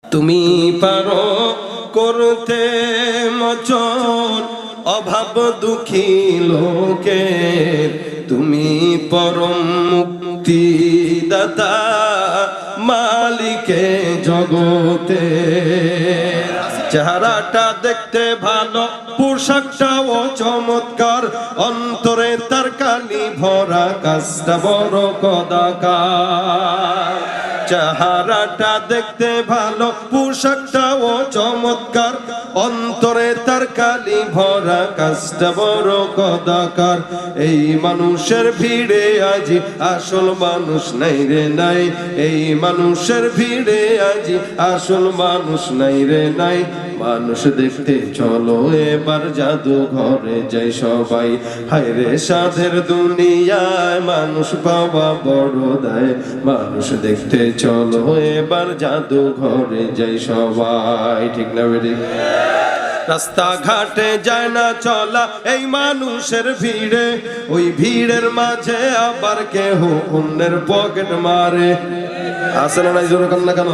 তুমি পারো করতে মোচন অভাব দুঃখী লোকের, তুমি পরম মুক্তিদাতা মালিকে জগতে। চেহারাটা দেখতে ভালো, পোশাকটাও চমৎকার, অন্তরে তার কালি ভরা, কাজটা বড় কদাকার। চেহারাটা দেখতে ভালো, পোশাকটাও চমৎকার, অন্তরে তার কালি ভরা, কাজটা বড় কদাকার। এই মানুষের ভিড়ে আজি আসল মানুষ নাই রে নাই, এই মানুষের ভিড়ে আজি আসল মানুষ নাই রে নাই। মানুষ দেখতে চলো এবার জাদু ঘরে যাই সবাই, হায় রে সাধের দুনিয়ায় মানুষ পাওয়া বড় দায়। মানুষ দেখতে চলো এবার জাদু ঘরে যাই সবাই, ঠিক না বেরি? রাস্তা ঘাটে যায় না চলা এই মানুষের ভিড়ে, ওই ভিড়ের মাঝে আবার কেহ অন্যের পকেট মারে। আসে না নাই জোরে কান্না কেন?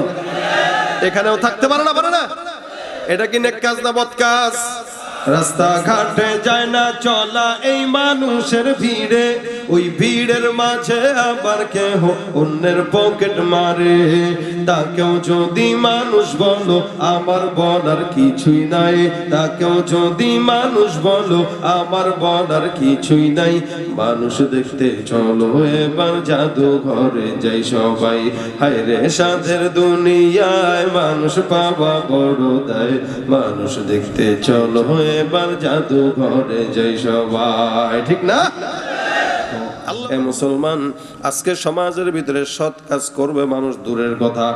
এখানেও থাকতে পারে না, পারে না? এটা কি নেক কাজ না বদ কাজ? রাস্তা ঘাটে যায় না চলা এই মানুষের ভিড়ে, ওই ভিড়ের মাঝে আবার কেহ অন্যের পকেট মারে। তাকেও যদি মানুষ বলো আমার বলার কিছুই নাই, তাকেও যদি মানুষ বলো আমার বলার কিছুই নাই। মানুষ দেখতে চলো এবার জাদু ঘরে যাই সবাই, হায় রে সাধের দুনিয়ায় মানুষ পাওয়া বড় দায়। মানুষ দেখতে চলো এবার জাদু ঘরে যাই সবাই, ঠিক না? এ মুসলমান, আজকে সমাজের ভিতরে সৎ কাজ করবে মানুষ দূরের কথা,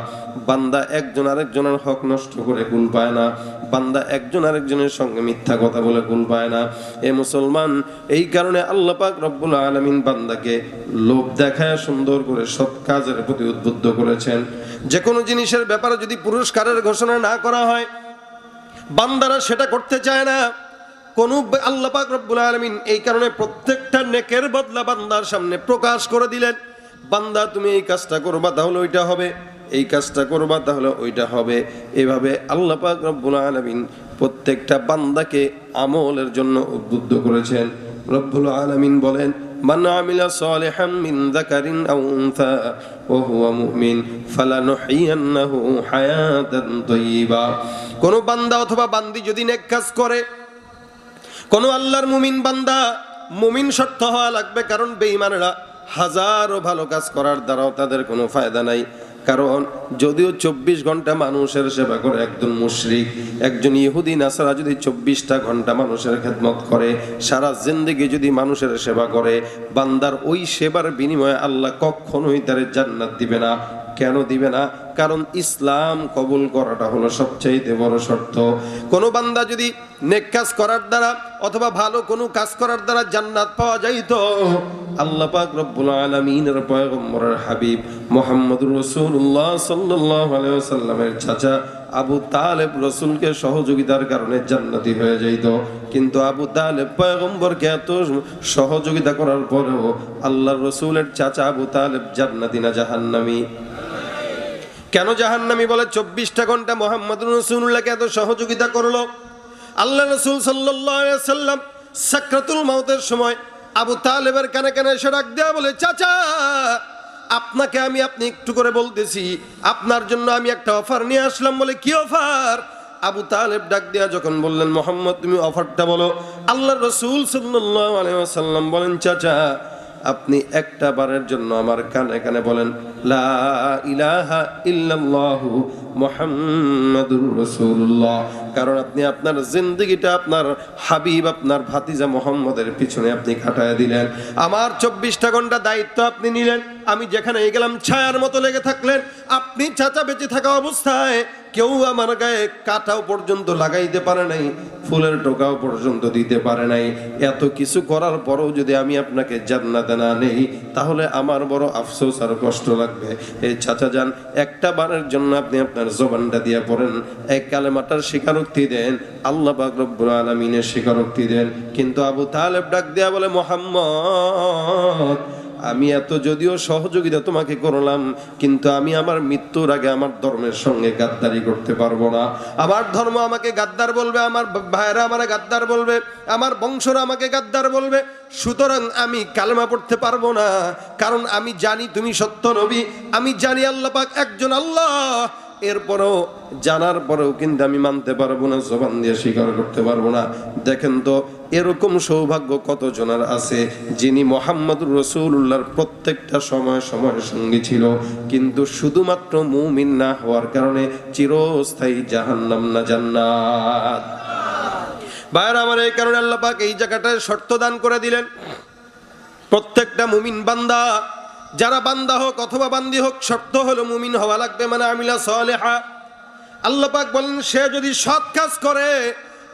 বান্দা একজন আরেকজনের হক নষ্ট করে কুল পায় না, বান্দা একজন আরেকজনের সঙ্গে মিথ্যা কথা বলে কুল পায় না। এ মুসলমান, এই কারণে আল্লাহ পাক রব্বুল আলামিন বান্দাকে লোভ দেখায় সুন্দর করে সৎ কাজের প্রতি উদ্বুদ্ধ করেছেন। যে কোনো জিনিসের ব্যাপারে যদি পুরস্কারের ঘোষণা না করা হয়, বান্দারা সেটা করতে চায় না। কোন আল্লাহ পাক রব্বুল আলামিন এই কারণে প্রত্যেকটা নেকের বদলা বান্দার সামনে প্রকাশ করে দিলেন। বান্দা তুমি এই কাজটা করবা তাহলে ওইটা হবে, এই কাজটা করবা তাহলে ওইটা হবে। এভাবে আল্লাহ পাক রব্বুল আলামিন প্রত্যেকটা বান্দাকে আমলের জন্য উদ্বুদ্ধ করেছেন। রব্বুল আলামিন বলেন, মান আমিলা সালিহাম মিন যাকারিন আও উনসা ওয়া হুয়া মুমিন ফালানুহইয়ান্নাহু হায়াতান তাইয়্যিবা। কোন বান্দা অথবা বান্দি যদি নেক কাজ করে, কোন আল্লাহর মুমিন বান্দা, মুমিন শর্ত হওয়া লাগবে, কারণ বেঈমানরা হাজারো ভালো কাজ করার দ্বারাও তাদের কোনো ফায়দা নাই। কারণ যদিও 24 ঘন্টা মানুষের সেবা করে একজন মুশরিক, একজন ইহুদি নাসারা যদি 24টা ঘন্টা মানুষের খেদমত করে, সারা জিন্দেগি যদি মানুষের সেবা করে, বান্দার ওই সেবার বিনিময়ে আল্লাহ কখনোই তার জান্নাত দিবে না। কেন দিবে না? কারণ ইসলাম কবুল করাটা হলো সবচেয়ে বড় শর্ত। কোন বান্দা যদি নেক কাজ করার দ্বারা অথবা ভালো কোনো কাজ করার দ্বারা জান্নাত পাওয়া যাইত, আল্লাহ পাক রব্বুল আলামিনের পয়গম্বরের হাবিব মুহাম্মদুর রাসূলুল্লাহ সাল্লাল্লাহু আলাইহি ওয়াসাল্লামের চাচা আবু তালেব রাসূলকে সহযোগিতার কারণে জান্নাতি হয়ে যাইত। কিন্তু আবু তালেব পয়গম্বরকে এত সহযোগিতা করার পরেও আল্লাহর রাসূলের চাচা আবু তালেব জান্নাতি না জাহান্নামী? কেন জাহান্নামী বলে? 24টা ঘন্টা মুহাম্মদুর রাসূলুল্লাহকে এত সহযোগিতা করলো। আল্লাহ রাসূল সাল্লাল্লাহু আলাইহি ওয়াসাল্লাম সাকরাতুল মাউতের সময় আবু তালেবের কানে কানে এসে ডাক দেয়া বলে, চাচা আপনাকে আপনি একটু করে বলতেছি, আপনার জন্য আমি একটা অফার নিয়ে আসলাম। বলে, কি অফার? আবু তালেব ডাক দেয়া যখন বললেন, মুহাম্মদ তুমি অফারটা বলো। আল্লাহ রাসূল সাল্লাল্লাহু আলাইহি ওয়াসাল্লাম বলেন, চাচা আপনি একটা বারের জন্য আমার কানে কানে বলেন, লা ইলাহা ইল্লাল্লাহু মুহাম্মাদুর রাসূলুল্লাহ। কারণ আপনি আপনার জিন্দেগিটা আপনার হাবিব, আপনার ভাতিজা মুহাম্মদের পিছনে আপনি কাটায় দিলেন। আমার 24টা ঘন্টা দায়িত্ব আপনি নিলেন, আমি যেখানে গেলাম ছায়ার মতো লেগে থাকলেন। আপনি চাচা বেঁচে থাকা অবস্থায় কেউ আমার গায়ে কাঁটাও পর্যন্ত লাগাইতে পারে নাই, ফুলের টোকাও পর্যন্ত দিতে পারে নাই। এত কিছু করার পরও যদি আমি আপনাকে জান্নাতে না নেই, তাহলে আমার বড় আফসোস আর কষ্ট লাগবে। এই চাচা যান, একটা বারের জন্য আপনি আপনার জবানটা দিয়ে পড়েন, এই কালেমাটার স্বীকারোক্তি দেন, আল্লাহ পাক রব্বুল আলামিনের স্বীকারোক্তি দেন। কিন্তু আবু তালেব ডাক দেয়া বলে, মুহাম্মদ আমি এত যদিও সহযোগিতা তোমাকে করলাম, কিন্তু আমি আমার মৃত্যুর আগে আমার ধর্মের সঙ্গে গাদ্দারি করতে পারবো না। আমার ধর্ম আমাকে গাদ্দার বলবে, আমার ভাইরা আমাকে গাদ্দার বলবে, আমার বংশরা আমাকে গাদ্দার বলবে। সুতরাং আমি কালেমা পড়তে পারবো না, কারণ আমি জানি তুমি সত্য নবী, আমি জানি আল্লাহ পাক একজন আল্লাহ। এরপরেও জানার পরেও কিন্তু আমি মানতে পারবো না, জবান দিয়ে স্বীকার করতে পারবো না। দেখেন তো এরকম সৌভাগ্য কত জনের আছে যিনি মুহাম্মদুর রাসূলুল্লাহর প্রত্যেকটা সময় সঙ্গী ছিল, কিন্তু শুধুমাত্র মুমিন না হওয়ার কারণে চিরস্থায়ী জাহান্নাম না জান্নাত। ভাইরা আমার, এই কারণে আল্লাহ পাক এই জায়গাটায় শর্ত দান করে দিলেন, প্রত্যেকটা মুমিন বান্দা, যারা বান্দা হোক অথবা বান্দি হোক, শর্ত হলো মুমিন হওয়া লাগবে। মানে আমিলা সালেহা, আল্লাহ পাক বলেন সে যদি সৎ কাজ করে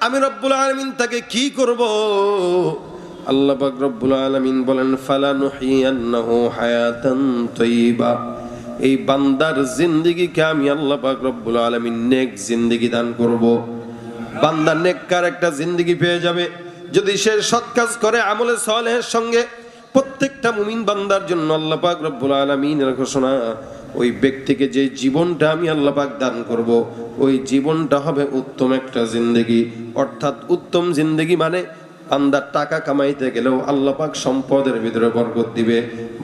আমি রব্বুল আলামিন তাকে কি করব? আল্লাহ পাক রব্বুল আলামিন বলেন ফালানুহিয়ান্নাহু হায়াতান তাইয়্যিবা, এই বান্দার জিন্দেগিকে আমি আল্লাহ পাক রব্বুল আলামিন নেক জিন্দেগি দান করব। বান্দা নেককার একটা জিন্দেগি পেয়ে যাবে যদি সে সৎ কাজ করে আমলে সালেহের সঙ্গে। প্রত্যেকটা মুমিন বান্দার জন্য আল্লাহ পাক রব্বুল আলামিনের ঘোষণা, ওই ব্যক্তিকে যে জীবনটা আমি আল্লাহ পাক দান করব, ওই জীবনটা হবে উত্তম একটা জিন্দেগি। অর্থাৎ উত্তম জিন্দেগি মানে বান্দা টাকা কামাইতে গেলেও আল্লাহ পাক সম্পদের ভিতরে বরকত দিবে।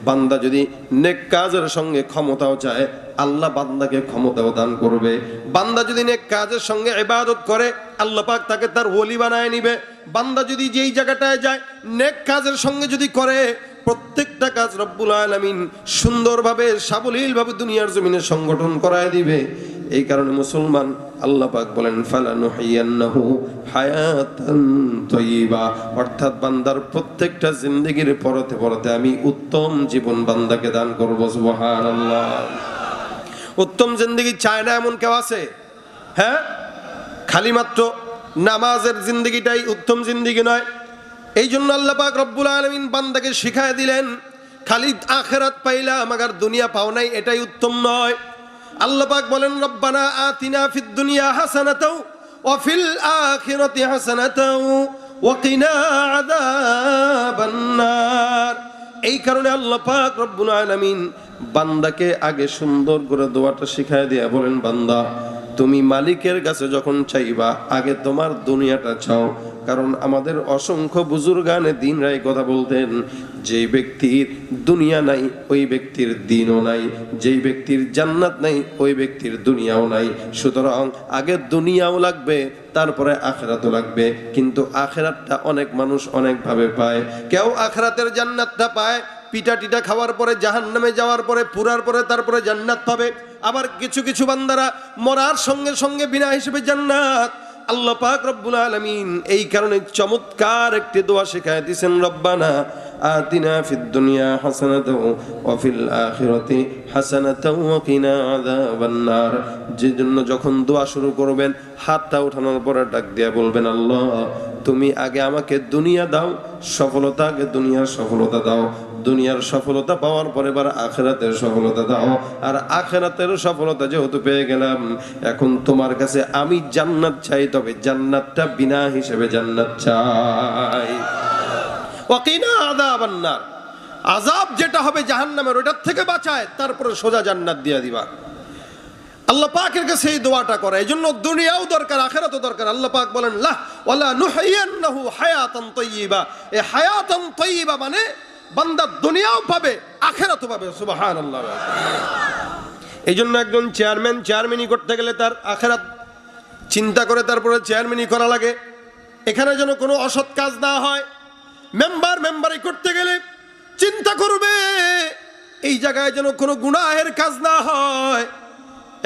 বান্দা যদি নেক কাজের সঙ্গে ক্ষমতাও চায়, আল্লাহ বান্দাকে ক্ষমতাও দান করবে। বান্দা যদি নেক কাজের সঙ্গে ইবাদত করে, আল্লাহ পাক তাকে তার ওলি বানায় নিবে। বান্দা যদি যেই জায়গাটায় যায় নেক কাজের সঙ্গে যদি করে, প্রত্যেকটা কাজ রব্বুল আলামিন সুন্দরভাবে সাবলীলভাবে দুনিয়ার জমিনে সংগঠন করায় দিবে। এই কারণে মুসলমান, আল্লাহ পাক বলেন ফালানুহিয়ান্নাহু হায়াতান তাইয়্যিবা, অর্থাৎ বান্দার প্রত্যেকটা জিন্দেগির পরতে পরতে আমি উত্তম জীবন বান্দাকে দান করব। সুবহানাল্লাহ। উত্তম জিন্দেগি চায় না এমন কেউ আছে? হ্যাঁ, খালি মাত্র নামাজের জিন্দেগিটাই উত্তম জিন্দেগি নয়। এই জন্য আল্লাহ পাক রব্বুল আলামিন বান্দাকে শিখায় দিলেন, খালি আখিরাত পাইলাম আগার দুনিয়া পাও নাই, এটাই উত্তম নয়। আল্লাহ পাক বলেন রব্বানা আতিনা ফিদ দুনিয়া হাসানাতাও ওয়া ফিল আখিরাতি হাসানাতাও ওয়া কিনা আযাবান নার। এই কারণে আল্লাহ পাক রব্বুল আলামিন বান্দাকে আগে সুন্দর করে দোয়াটা শিখায় দিয়া বলেন, বান্দা তুমি মালিকের কাছে যখন চাইবা আগে তোমার দুনিয়াটা চাও। কারণ আমাদের অসংখ্য বুজুর্গানে দিনরা এই কথা বলতেন, যেই ব্যক্তির দুনিয়া নাই ওই ব্যক্তির দিনও নাই, যেই ব্যক্তির জান্নাত নাই ওই ব্যক্তির দুনিয়াও নাই। সুতরাং আগে দুনিয়াও লাগবে, তারপরে আখিরাতও লাগবে। কিন্তু আখিরাতটা অনেক মানুষ অনেকভাবে পায়। কেউ আখিরাতের জান্নাতটা পায় পিঠা টিটা খাওয়ার পরে, জাহান্নামে যাওয়ার পরে, পুরার পরে তারপরে জান্নাত পাবে। আবার কিছু কিছু বান্দারা মরার সঙ্গে সঙ্গে বিনা হিসেবে জান্নাত। আল্লাহ পাক রব্বুল আলামিন এই কারণে চমৎকার একটি দোয়া শেখায় দিয়েছেন, রব্বানা আতিনা ফিদ দুনিয়া হাসানাতাও ওয়া ফিল আখিরাতি হাসানাতাও ওয়া কিনা আযাবান নার। যেজন্য যখন দোয়া শুরু করবেন, হাতটা ওঠানোর পরে ডাক দিয়া বলবেন, আল্লাহ তুমি আগে আমাকে দুনিয়া দাও, সফলতা আগে দুনিয়ার সফলতা দাও, দুনিয়ার সফলতা পাওয়ার পরে এবার আখিরাতের সফলতা দাও। আর আখিরাতের সফলতা যেহেতু পেয়ে গেলাম, এখন তোমার কাছে আমি জান্নাত চাই, তবে জান্নাতটা বিনা হিসেবে জান্নাত চাই। ওয়াকিনা আযাবান নার, আযাব যেটা হবে জাহান্নামের ওটার থেকে বাঁচায়, তারপরে সোজা জান্নাত দিয়ে দিবা। আল্লাহ পাকের কাছে এই দোয়াটা করে। এইজন্য দুনিয়াও দরকার, আখিরাতও দরকার। আল্লাহ পাক বলেন লা ওয়ালা নুহিয়ান্নাহু হায়াতান তাইয়্যিবা। এই হায়াতান তাইয়্যিবা মানে বান্দা দুনিয়াও পাবে আখিরাতও পাবে। সুবহানাল্লাহ। এইজন্য একজন চেয়ারম্যানই করতে গেলে তার আখিরাত চিন্তা করে তারপরে চেয়ারম্যানই করা লাগে। এখানে যেন কোনো অসৎ কাজ না হয়। মেম্বারি করতে গেলে চিন্তা করবে এই জায়গায় যেন কোনো গুনাহের কাজ না হয়।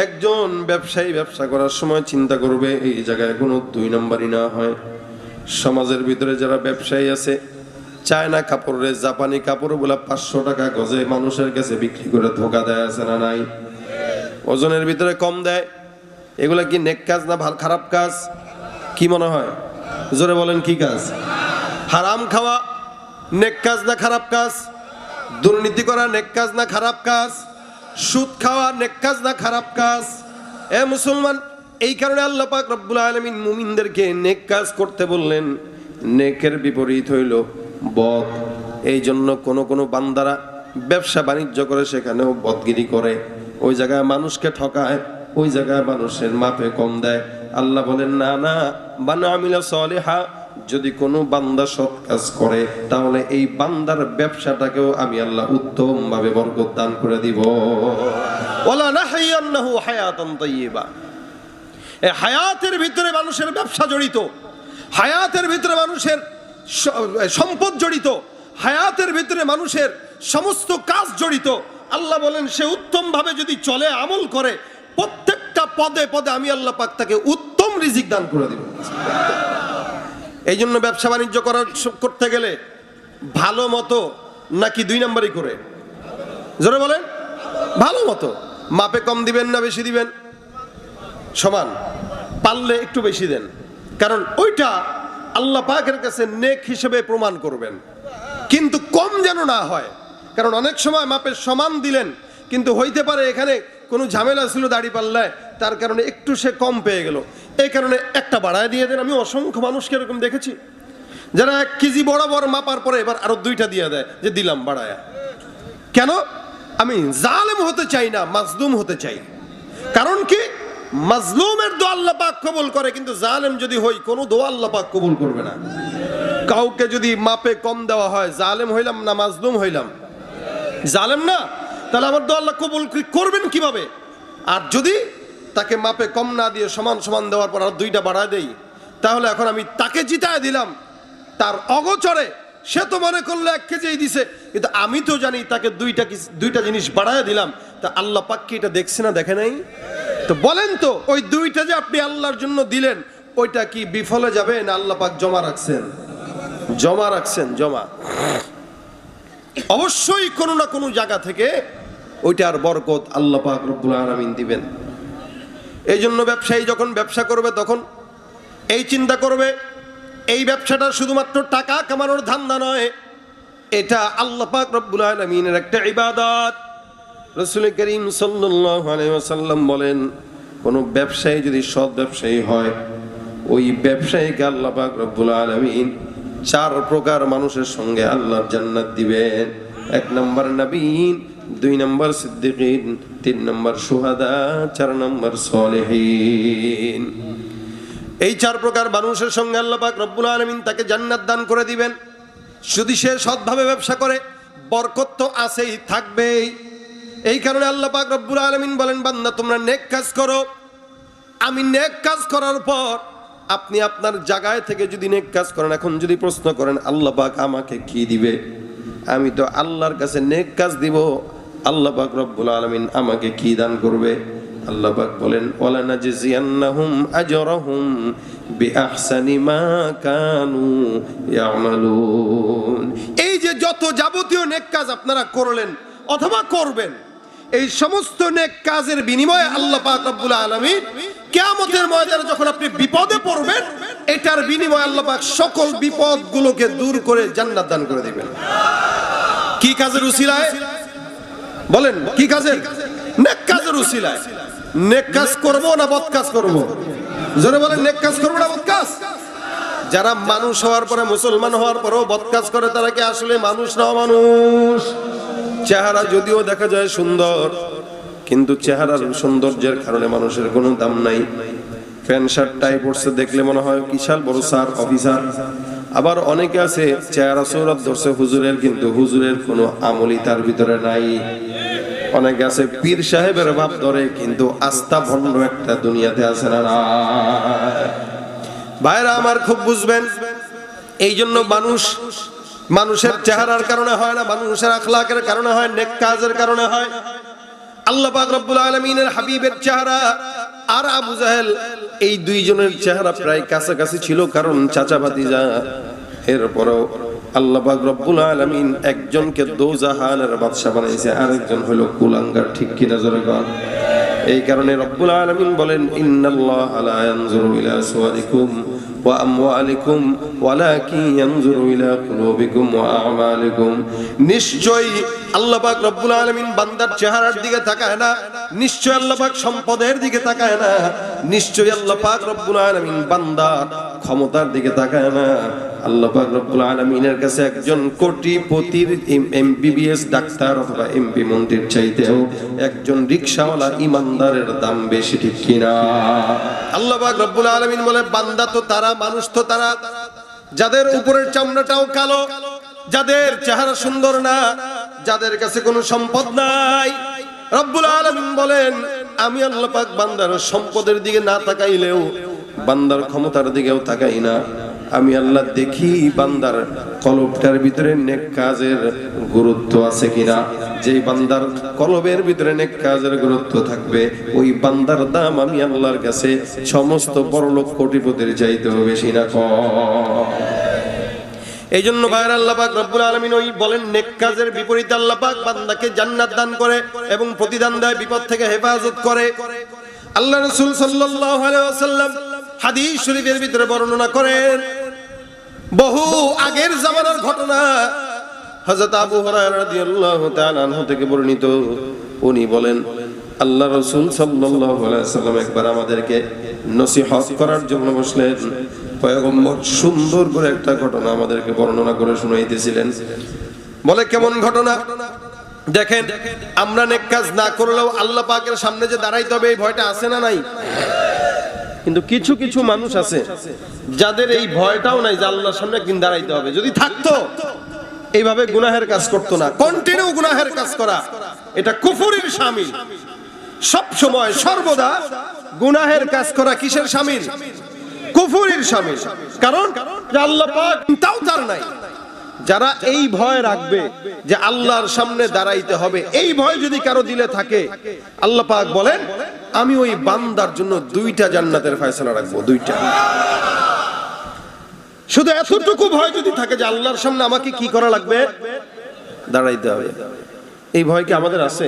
একজন ব্যবসায়ী ব্যবসা করার সময় চিন্তা করবে এই জায়গায় কোনো 2 নম্বরই না হয়। সমাজের ভিতরে যারা ব্যবসায়ী আছে, চায়না কাপড়ে জাপানি কাপড় বলে 500 টাকা গজে মানুষের কাছে বিক্রি করে ধোকা দেয়, আছে না নাই? ওজনের ভিতরে কম দেয়। এগুলা কি নেক কাজ না খারাপ কাজ? কি মনে হয়? জোরে বলেন, কি কাজ? হারাম খাওয়া নেক কাজ না খারাপ কাজ? দুর্নীতি করা নেক কাজ না খারাপ কাজ? সুদ খাওয়া নেক কাজ না খারাপ কাজ? এ মুসলমান, এই কারণে আল্লাহ পাক রব্বুল আলামিন মুমিনদেরকে নেক কাজ করতে বললেন। নেকের বিপরীত হইল বদ। এই জন্য কোন বান্দারা ব্যবসা বাণিজ্য করে সেখানেও বদগিরি করে, ওই জায়গায় মানুষকে ঠকায়, ওই জায়গায় মানুষের মাপে কম দেয়। আল্লাহ বলেন না না, মান আমিলা সলিহা, যদি কোনো বান্দা সৎ কাজ করে তাহলে এই বান্দার ব্যবসাটাকেও আমি আল্লাহ উত্তম ভাবে বরকত দান করে দিব। ওয়ালা নাহইয়ান্নাহু হায়াতান তাইয়্যিবা, এই হায়াতের ভিতরে মানুষের ব্যবসা জড়িত, হায়াতের ভিতরে মানুষের সম্পদ জড়িত, হায়াতের ভিতরে মানুষের সমস্ত কাজ জড়িত। আল্লাহ বলেন সে উত্তম ভাবে যদি চলে, আমল করে, প্রত্যেকটা পদে পদে আমি আল্লাহ পাক তাকে উত্তম রিজিক দান করে দিব। এই জন্য ব্যবসা বাণিজ্য করতে গেলে ভালো মতো নাকি 2 নম্বরই করে? জোরে বলেন। ভালো মতো। মাপে কম দিবেন না বেশি দিবেন? সমান। পারলে একটু বেশি দেন, কারণ ওইটা আল্লাহ পাকের কাছে নেক হিসেবে প্রমাণ করবেন। কিন্তু কম যেন না হয়, কারণ অনেক সময় মাপে সমান দিলেন কিন্তু হইতে পারে এখানে কোনো ঝামেলা ছিল দাড়ি পাল্লায়, তার কারণে একটু সে কম পেয়ে গেল, এই কারণে একটা বাড়ায় দিয়ে দেন। আমি অসংখ্য মানুষকে এরকম দেখেছি যারা 1 কেজি বরাবর মাপার পরে এবার আরো 2টা দিয়ে দেয় যে দিলাম বাড়ায়া। কেন? আমি জালেম হতে চাই না, মাজলুম হতে চাই। কারণ কি? মাজলুমের দোয়া আল্লাহ পাক কবুল করে, কিন্তু জালেম যদি হই কোনো দোয়া আল্লাহ পাক কবুল করবে না। কাউকে যদি মাপে কম দেওয়া হয়, জালেম হইলাম না মাজলুম হইলাম? জালেম না, তাহলে আমার দোয়া আল্লাহ কবুল করবেন কিভাবে? আর যদি তাকে মাপে কম না দিয়ে সমান সমান দেওয়ার পর আর 2টা বাড়ায় দেই, তাহলে এখন আমি তাকে জিতায় দিলাম তার অগোচরে। সে তো মনে করলো 1 কেজিই দিছে, কিন্তু আমি তো জানি তাকে 2টা জিনিস বাড়ায় দিলাম। তা আল্লাহ পাক কি এটা দেখছে না, দেখে নাই? তো বলেন তো, ওই 2টা যে আপনি আল্লাহর জন্য দিলেন, ওইটা কি বিফলে যাবে না আল্লাহ পাক জমা রাখছেন? জমা রাখছেন, জমা। অবশ্যই কোনো না কোনো জায়গা থেকে ওইটার বরকত আল্লাহ পাক রব্বুল আলামিন দিবেন। এই জন্য ব্যবসায়ী যখন ব্যবসা করবে তখন এই চিন্তা করবে, এই ব্যবসাটা শুধুমাত্র টাকা কামানোর ধান্দা নয়, এটা আল্লাহ পাক রব্বুল আলামিনের একটা ইবাদত। রাসূল করিম সাল্লাল্লাহু আলাইহি ওয়াসাল্লাম বলেন, কোন ব্যবসায়ী যদি সৎ ব্যবসায়ী হয়, ওই ব্যবসায়ীকে আল্লাহ পাক রব্বুল আলামিন 4 প্রকার মানুষের সঙ্গে আল্লাহর জান্নাত দিবেন। 1 নম্বর নবীন, 2 নম্বর সিদ্দিকিন, 3 নম্বর শুহাদা, 4 নম্বর সালেহিন। এই 4 প্রকার মানুষের সঙ্গে আল্লাহ পাক রব্বুল আলামিন তাকে জান্নাত দান করে দিবেন। যদি সে সৎভাবে ব্যবসা করে, বরকত তো আছেই, থাকবেই। এই কারণে আল্লাহ পাক রব্বুল আলামিন বলেন, বান্দা তোমরা নেক কাজ করো, আমি নেক কাজ করার পর আপনি আপনার জায়গায় থেকে যদি নেক কাজ করেন, এখন যদি প্রশ্ন করেন আল্লাহ পাক আমাকে কি দিবে, আমি তো আল্লাহর কাছে নেক কাজ দিব, আল্লাহ পাক রব্বুল আলামিন আমাকে কি দান করবে? আল্লাহ পাক বলেন, ওয়ালা নাজজিয়ান্নাহুম আজরাহুম বিআহসানি মা কানু ইয়ামালুন। এই যে যত যাবতীয় নেক কাজ আপনারা করলেন অথবা করবেন, এই সমস্ত নেক কাজের বিনিময়ে আল্লাহ পাক রব্বুল আলামিন কিয়ামতের ময়দানে যখন আপনি বিপদে পড়বেন, এটার বিনিময়ে আল্লাহ পাক সকল বিপদগুলোকে দূর করে জান্নাত দান করে দিবেন। কি কাজের উসিলায়? বলেন কি কাজের? নেক কাজের উসিলায়। নেক কাজ করব না বদ কাজ করব? জোরে বলেন, নেক কাজ করব না বদ কাজ? যারা মানুষ হওয়ার পরে, মুসলমান হওয়ার পরেও বদ কাজ করে, তারা কি আসলে মানুষ না অমানুষ? চেহারা যদিও দেখা যায় সুন্দর, কিন্তু চেহারার সৌন্দর্যের কারণে মানুষের কোনো দাম নাই। প্যান্ট শার্ট টাই পরছে, দেখলে মনে হয় বিশাল বড় স্যার, অফিসার। আবার অনেকে আছে চেহারা সৌরভ ধরছে হুজুরের, কিন্তু হুজুরের কোনো আমলই তার ভিতরে নাই। অনেকে আছে পীর সাহেবের ভাব ধরে, কিন্তু আস্থা ভণ্ড একটা দুনিয়াতে আছে না? ভাইরা আমার খুব বুঝবেন, এই জন্য মানুষের চেহারার কারণে হয় না, মানুষের আখলাকের কারণে হয়, নেক কাজের কারণে হয়। আল্লাহ পাক রব্বুল আলামিনের হাবিবের চেহারা আর আবু জাহেল, এই 2 জনের চেহারা প্রায় কাছাকাছি ছিল, কারণ চাচা ভাতিজা। এরপরও আল্লাহ পাক রব্বুল আলামিন একজনকে দোজাহানের বাদশা বানাইছে, আরেকজন হলো কুলাঙ্গার। ঠিক কিনা জোরে বল? এই কারণে রব্বুল আলামিন বলেন, ইন্নাল্লাহা লা ইয়ানজুরু ইলা সুওয়ারিকুম ওয়া আমওয়ালিকুম ওয়ালাকিন ইয়ানজুরু ইলা কুলুবিকুম ওয়া আমালিকুম। নিশ্চয়ই আল্লাহ পাক রব্বুল আলামিন বান্দার চেহারার দিকে তাকায় না, নিশ্চয়ই আল্লাহ পাক সম্পদের দিকে তাকায় না, নিশ্চয়ই আল্লাহ পাক রব্বুল আলামিন বান্দার ক্ষমতার দিকে তাকায় না, আল্লাহ পাক রব্বুল আলামিনের কাছে একজন কোটিপতির এমবিবিএস ডাক্তার অথবা এমপি মন্ত্রীর চাইতেও একজন রিকশাওয়ালা ইমানদারের দাম বেশি, ঠিক কিনা? আল্লাহ পাক রব্বুল আলামিন বলে, বান্দা তো তারা, মানুষ তো তারা যাদের উপরের চামড়াটাও কালো, যাদের চেহারা সুন্দর না, যাদের কাছে কোনো সম্পদ নাই। রব্বুল আলামিন বলেন, আমি আল্লাহ পাক বান্দার সম্পদের দিকে না তাকাইলেও, বান্দার ক্ষমতার দিকেও তাকাই না। আমি আল্লাহ দেখি বান্দার কলবটার ভিতরে নেক কাজের গুরুত্ব আছে কিনা। যেই বান্দার কলবের ভিতরে নেক কাজের গুরুত্ব থাকবে, ওই বান্দার দাম আমি আল্লাহর কাছে সমস্ত বড়লোক কোটিপতির চাইতেও বেশি না কম। এই জন্য ভাইরা, আল্লাহ পাক রব্বুল আলামিন ওই বলেন, নেক কাজের বিপরীতে আল্লাহ পাক বান্দাকে জান্নাত দান করে এবং প্রতিদান দেয়, বিপদ থেকে হেফাজত করে। আল্লাহ রাসূল সাল্লাল্লাহু আলাইহি ওয়াসাল্লাম হাদিস শরীফের ভিতরে বর্ণনা করেন, বহু আগের জামানার ঘটনা। হযরত আবু হুরায়রা রাদিয়াল্লাহু তাআলা আনহু থেকে বর্ণিত, উনি বলেন, আল্লাহ রাসূল সাল্লাল্লাহু আলাইহি ওয়াসাল্লাম একবার আমাদেরকে নসিহত করার জন্য বসলেন। পয়গম্বর সুন্দর করে একটা ঘটনা আমাদেরকে বর্ণনা করে শুনাইতেছিলেন। বলে, কেমন ঘটনা? দেখেন, আমরা নেক কাজ না করলেও আল্লাহ পাকের সামনে যে দাঁড়াইতে হবে, এই ভয়টা আছে না নাই? কিন্তু কিছু কিছু মানুষ আছে যাদের এই ভয়টাও নাই যে আল্লাহর সামনে একদিন দাঁড়াইতে হবে। যদি থাকতো, এইভাবে গুনাহের কাজ করতো না। কন্টিনিউ গুনাহের কাজ করা, এটা কুফরের শামিল। সব সময় সর্বদা গুনাহের কাজ করা কিসের শামিল? কুফরের শামিল। কারণ আল্লাহ পাক তাও তার নাই। যারা এই ভয় রাখবে যে আল্লাহর সামনে দাঁড়াইতে হবে, এই ভয় যদি কারো দিলে থাকে, আল্লাহ পাক বলেন, আমি ওই বান্দার জন্য 2টা জান্নাতের ফয়সালা রাখবো, 2টা। শুধু এতটুকু ভয় যদি থাকে যে আল্লাহর সামনে আমাকে কি করা লাগবে? দাঁড়াইতে হবে। এই ভয় কি আমাদের আছে?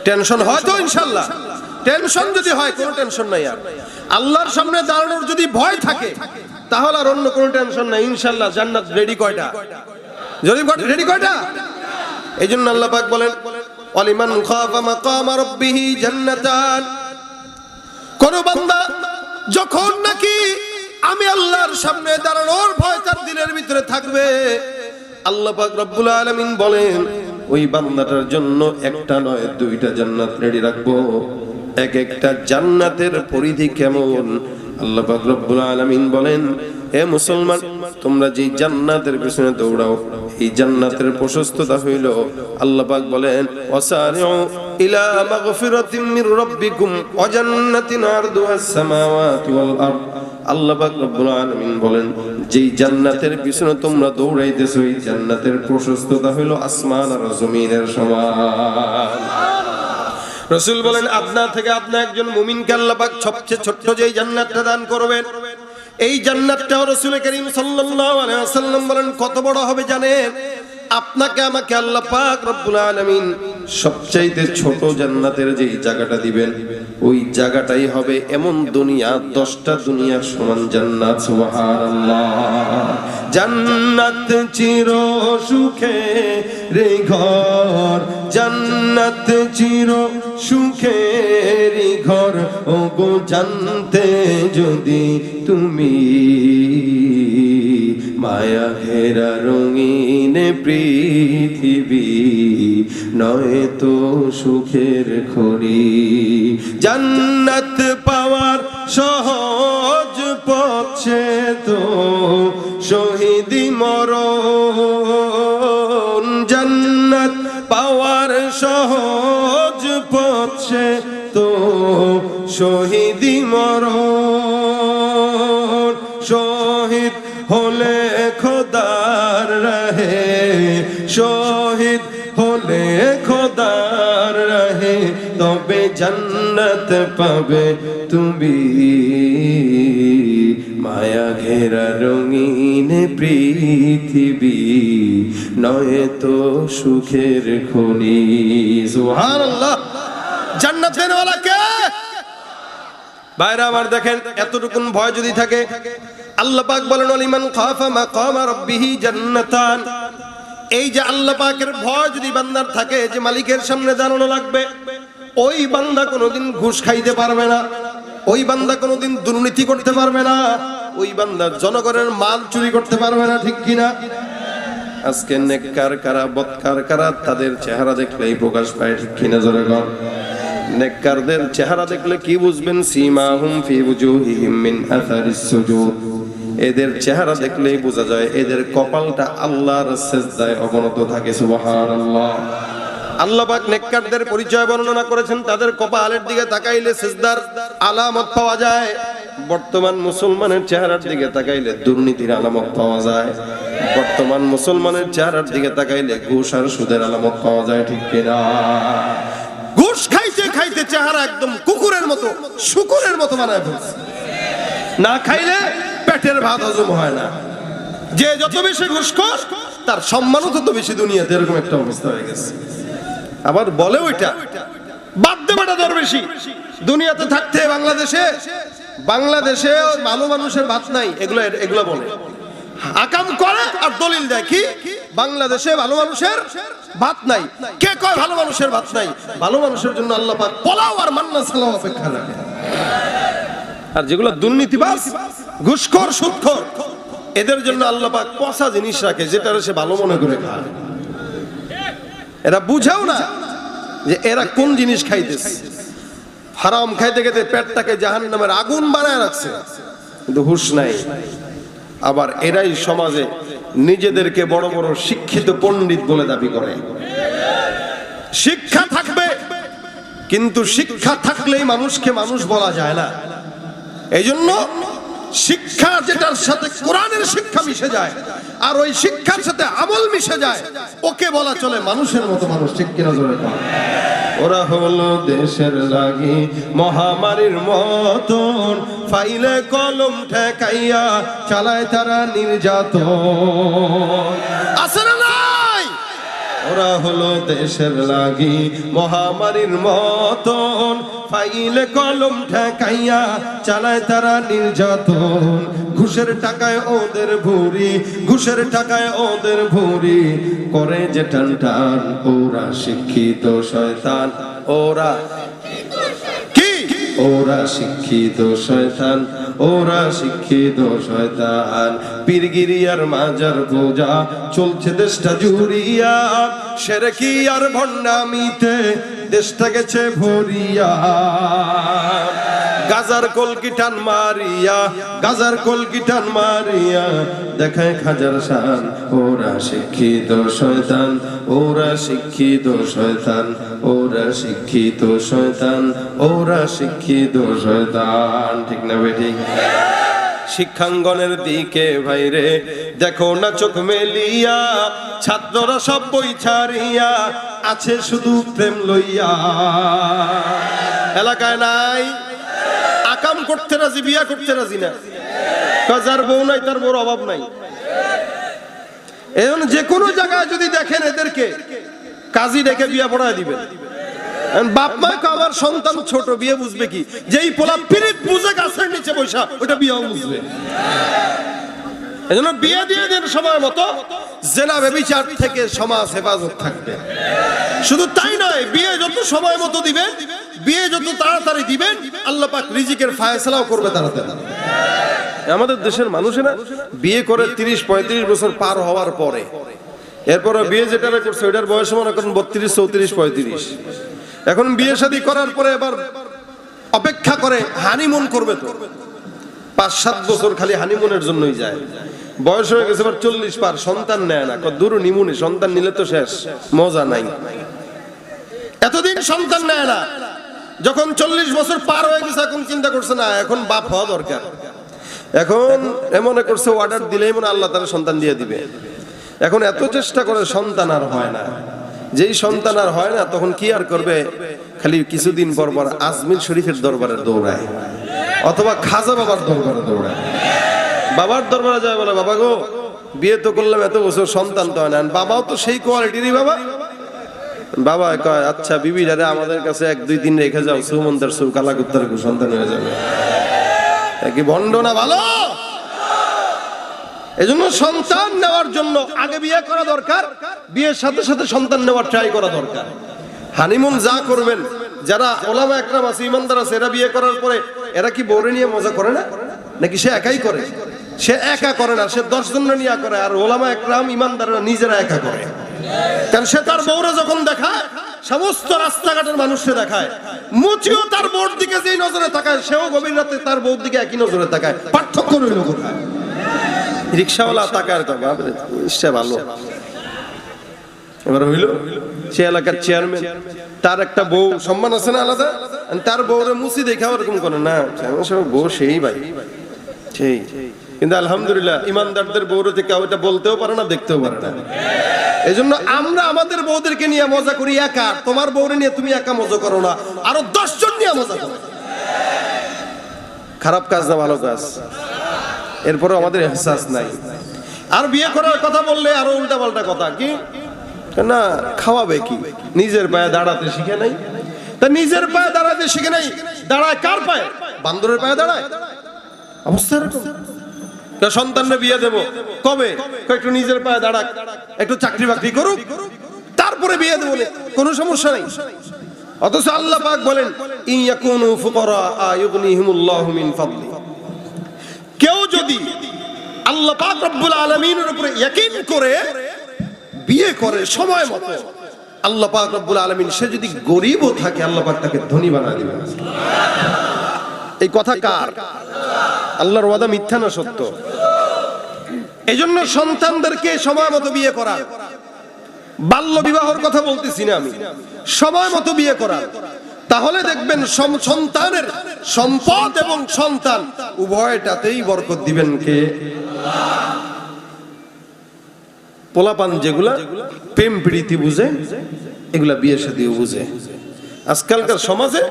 টেনশন হয় তো ইনশাআল্লাহ। টেনশন যদি হয়, কোনো টেনশন নাই। আর আল্লাহর সামনে দাঁড়ানোর যদি ভয় থাকে, তাহলে আর অন্য কোনো টেনশন নাই। ইনশাআল্লাহ জান্নাত রেডি কয়টা? যদি রেডি কয়টা? এই জন্য আল্লাহ পাক বলেন, ওয়ালিমান খাফা মাকামা রাব্বিহি জান্নাতান। কোন বান্দা যখন নাকি আমি আল্লাহর সামনে দাঁড়ানোর ভয় তার দিলের ভিতরে থাকবে, আল্লাহ পাক রব্বুল আলামিন বলেন, ওই বান্দাটার জন্য একটা নয় 2টা জান্নাত রেডি রাখবো। এক একটা জান্নাতের পরিধি কেমন? আল্লাহ পাক রব্বুল আলামিন বলেন, হে মুসলমান, তোমরা যে জান্নাতের পিছনে দৌড়াও, এই জান্নাতের প্রশস্ততা হইল, আল্লাহ পাক বলেন, ওয়াসারিউ ইলা মাগফিরাতিম মির রাব্বিকুম ওয়া জান্নাতিন আরদুহাস সামাওয়াতু ওয়াল আরদ। আল্লাহ পাক রব্বুল আলামিন বলেন, যেই জান্নাতের পিছনে তোমরা দৌড়াইতেছো, এই জান্নাতের প্রশস্ততা হইল আসমান আর জমিনের সমান। রাসূল বলেন, আপনার থেকে আপনি একজন মুমিনকে আল্লাহ পাক সবচেয়ে ছোট্ট যেই জান্নাতটা দান করবেন, এই জান্নাতটা রাসূল করিম সাল্লাল্লাহু আলাইহি ওয়াসাল্লাম বলেন কত বড় হবে জানেন? আপনাকে আমাকে আল্লাহ পাক রব্বুল আলামিন সবচাইতে ছোট জান্নাতের যেই জায়গাটা দিবেন, ওই জায়গাটাই হবে এমন দুনিয়া 10টা দুনিয়ার সমান জান্নাত। সুবহানাল্লাহ। জান্নাত চির সুখের ঘর, জান্নাত চির সুখের ঘর, ও গো জানতে যদি তুমি, মায়া ঘেরা রঙিন পৃথিবী নয় তো সুখের খনি। জান্নাত পাওয়ার সহজ পথে তো শহীদি মরণ, জান্নাত পাওয়ার সহজ পথে তো শহীদি মরণ। শহীদ হলে খোদার রাহে, শহীদ হলে খোদার রাহে, তবে জান্নাত পাবে তুমি, মায়া ঘেরা রঙিন পৃথিবী নয় তো সুখের খনি। সুবহানাল্লাহ। জান্নাত দেনওয়ালা কে? ভাইরা আমার, দেখেন, এতটুকুন ভয় যদি থাকে, আল্লাহ পাক বলেন, ওয়ালিমান খাফা মাকামা রাব্বিহি জান্নাতান। এই যে আল্লাহ পাকের ভয় যদি বান্দার থাকে যে মালিকের সামনে দাঁড়ানো লাগবে, ওই বান্দা কোনোদিন ঘুষ খাইতে পারবে না, ওই বান্দা কোনোদিন দুর্নীতি করতে পারবে না, ওই বান্দা জনগণের মাল চুরি করতে পারবে না, ঠিক কিনা? আজকে নেককার কারা বদকার কারা তাদের চেহারা দেখলেই প্রকাশ পায়, ঠিক কিনা? জোরে বল। নেককারদের চেহারা দেখলে কি বুঝবেন? সীমাহুম ফি বুজুহিহিম মিন আসারিস সুজুদ। এদের চেহারা দেখলেই বোঝা যায় এদের কপালটা আল্লাহর সিজদায় অবনত থাকে। সুবহানাল্লাহ। আল্লাহ পাক নেককারদের পরিচয় বর্ণনা করেছেন, তাদের কপালের দিকে তাকাইলে সিজদার আলামত পাওয়া যায়। বর্তমান মুসলমানের চেহারার দিকে তাকাইলে দুর্নীতির আলামত পাওয়া যায়। বর্তমান মুসলমানের চেহারার দিকে তাকাইলে ঘুষ আর সুদের আলামত পাওয়া যায়, ঠিক কিনা? ঘুষ খাইতে খাইতে চেহারা একদম কুকুরের মতো, শুকুরের মতো বানায় ফেলছে। না খাইলে পেটের ভাত হজম হয় না। যে যত বেশি ঘুষখোর তার সম্মানও তত বেশি দুনিয়াতে, এরকম একটা অবস্থা হয়ে গেছে। আবার বলে ওইটা বাদ দেবাটা দরবেশি। দুনিয়াতে থাকতে বাংলাদেশে ভালো মানুষের ভাত নাই, এগুলো বলে আকাম করে আর দলিল দেয় কি বাংলাদেশে ভালো মানুষের ভাত নাই। কে কয় ভালো মানুষের ভাত নাই? ভালো মানুষের জন্য আল্লাহ পাক পোলাও আর মান্না সালাও অপেক্ষা রাখে। আর যেগুলো দুর্নীতিবাজ, ঘুষখোর, সুদখোর, এদের জন্য আল্লাহ পাক পচা জিনিস রাখে, যেটা সে ভালো মনে করে খায়। এরা বুঝাও না যে এরা কোন জিনিস খাইতেছে। হারাম খাইতে খেতে পেটটাকে জাহান্নামের আগুন বানায় রাখছে, কিন্তু হুঁশ নাই। আবার এরাই সমাজে নিজেদেরকে বড় বড় শিক্ষিত পণ্ডিত বলে দাবি করে। শিক্ষা থাকবে, কিন্তু শিক্ষা থাকলেই মানুষকে মানুষ বলা যায় না। এই জন্য শিক্ষা যেটার সাথে কোরআনের শিক্ষা মিশে যায় আর ওই শিক্ষার সাথে আমল মিশে যায়, ওকে বলা চলে মানুষের মতো মানুষ, ঠিক কিনা? জোরে বল। ওরা হলো দেশের লাগি মহামারীর মতন, ফাইলে কলম ঠেকাইয়া চালায় তারা নির্যাতন। আছে না নাই? ওরা হলো দেশের লাগি মহামারীর মতন, ফাইলে কলম ঠেকাইয়া চালায় তারা নির্যাতন। ঘুষের টাকায় ওদের ভুরি, ঘুষের টাকায় ওদের ভুরি, করে যে টান টান। ওরা শিক্ষিত শয়তান, ওরা কি? ওরা শিক্ষিত শয়তান, ওরা শিক্ষিত শয়তান। পীরগিরি আর মাজার পূজা চলছে দেশটা জুড়িয়া, শিরকি আর ভণ্ডামিতে দেশটা গেছে ভরিয়া। গাজার কলকি টান মারিয়া, গাজার কলকি টান মারিয়া দেখায় খাজার শান। ওরা শিক্ষিত শয়তান, ওরা শিক্ষিত শয়তান, ওরা শিক্ষিত শয়তান, ওরা শিক্ষিত শয়তান। ঠিক না বেঠিক? শিক্ষাঙ্গনের দিকে ভাইরে দেখো না চোখ মেলিয়া, ছাত্ররা সব বই ছাড়িয়া আছে শুধু প্রেম লইয়া। এলাকায় নাই আকাম করতে রাজি, বিয়া করতে রাজি না। যার বউ নাই তার বউর অভাব নাই। এখন যে কোনো জায়গায় যদি দেখেন এদেরকে, কাজী ডেকে বিয়া পড়ায় দিবেন। বাপ মা আমার সন্তান ছোট, বিয়ে বুঝবে কি? যেই পোলা পিরিত বুঝে গাছের নিচে বসা, ওটা বিয়েও বুঝবে। এজন্য বিয়ে দিয়ে দেন সময় মতো, জেনা ব্যভিচার থেকে সমাজ হেফাজত থাকবে। শুধু তাই নয়, বিয়ে যত সময় মতো দিবেন, বিয়ে যত তাড়াতাড়ি দিবেন, আল্লাহ পাক রিজিকের ফায়সালাও করবে তাড়াতাড়ি। আমাদের দেশের মানুষেরা বিয়ে করে 30-35 বছর পার হওয়ার পরে, এরপরে বিয়ে যেটা করছে ওইটার বয়স মনে করেন 32, 34, 35। এখন বিয়ে শাদী করার পরে এবার অপেক্ষা করে হানিমুন করবে। তো 5-7 বছর খালি হানিমুনের জন্যই যায়। বয়স হয়ে গেছে এবার 40 পার, সন্তান নেয় না। দূর নিমুনে সন্তান নিলে তো শেষ, মজা নাই। এতদিন সন্তান নেয় না, যখন 40 বছর পার হয়ে গেছে এখন চিন্তা করছে না এখন বাপ হওয়া দরকার। এখন এমন করছে অর্ডার দিলেই মনে আল্লাহ তাআলা সন্তান দিয়ে দিবে। এখন এত চেষ্টা করে সন্তান আর হয় না। যেই সন্তান আর হয় না তখন কি আর করবে? খালি কিছুদিন পর পর আজমির শরীফের দরবারে দৌড়ায়, অথবা খাজা বাবার দরবারে দৌড়ায়। বাবার দরবারে যায়, বলে বাবা গো বিয়ে তো করলাম এত বছর, সন্তান তো হয় না। বাবাও তো সেই কোয়ালিটিরই বাবা। বাবা কয় আচ্ছা বিবি যারে আমাদের কাছে 1-2 দিন রেখে যাও, সুমন্তার সু কালা কুত্তার সন্তান হয়ে যাবে। কি ভণ্ড না ভালো? এজন্য সন্তান নেওয়ার জন্য আগে বিয়ে করা দরকার, বিয়ের সাথে সাথে সন্তান নেওয়ার ট্রাই করা দরকার। হানিমুন যা করবেন, যারা ওলামা একরাম আছে, ইমানদার আছে, এরা বিয়ে করার পরে এরা কি বউরে নিয়ে মজা করে না, নাকি সে একাই করে? সে একা করে না, সে 10 জন নিয়ে করে। আর ওলামা একরাম ইমানদাররা নিজেরা একা করে। কারণ সে তার বউরে যখন দেখায়, সমস্ত রাস্তাঘাটের মানুষকে দেখায়, মুচিও তার বউর দিকে যেই নজরে তাকায়, সেও গভীর রাতে তার বউর দিকে একই নজরে তাকায়। পার্থক্য রইল কোথায়? রিক্সাওয়ালা তাকায় তো বাপরে ইচ্ছা ভালো। এবার হইল সে এলাকার চেয়ারম্যান, তার একটা বউ সম্মান আছে না আলাদা, তার বউরে মুচি দেখা ওরকম করে না, বউ সেই ভাই সেই। কিন্তু আলহামদুলিল্লাহ ইমানদারদের বউরে থেকে ওইটা বলতেও পারে না, দেখতেও পারে না। এই জন্য আমরা আমাদের বউদেরকে নিয়ে মজা করি একা, তোমার বউরে নিয়ে তুমি একা মজা করো না, আরো 10 জন নিয়ে মজা করো। খারাপ কাজ না ভালো কাজ, এরপরে আমাদের এহসাস নাই। আর বিয়ে করার কথা বললে আরো উল্টা পাল্টা কথা, কি না খাওয়াবে কি, নিজের পায়ে দাঁড়াতে শিখে নাই। তা নিজের পায়ে দাঁড়াতে শিখে নাই, দাঁড়ায় কার পায়ে? বান্দরের পায়ে দাঁড়ায়। অবস্থা এরকম। সন্তানকে বিয়ে দেবো কবে? একটু নিজের পায়ে দাঁড়াক, একটু চাকরি বাকরি করুক, তারপরে বিয়ে দেবো, কোনো সমস্যা নাই। অথচ আল্লাহ পাক বলেন ইয়াকুনু ফুকারা ইউগনিহিমুল্লাহু মিন ফাদলি। কেউ যদি আল্লাহ পাক রব্বুল আলামিনের উপরে ইয়াকিন করে বিয়ে করে সময় মতো, আল্লাহ পাক রব্বুল আলামিন সে যদি গরীবও থাকে আল্লাহ পাক তাকে ধনী বানায় দিবেন। এই কথা কার? আল্লাহর ওয়াদা মিথ্যা না সত্য? এজন্য সন্তানদেরকে সময় মতো বিয়ে করা, বাল্য বিবাহের কথা বলতেছি না আমি, সময় মতো বিয়ে করা। তাহলে দেখবেন সন্তানের সম্পদ এবং সন্তান উভয়টাতেই বরকত দিবেন কে? পোলাপান যেগুলা প্রেম প্রীতি বুঝে, এগুলা বিয়ে শাদীও বুঝে। আজকালকার সমাজে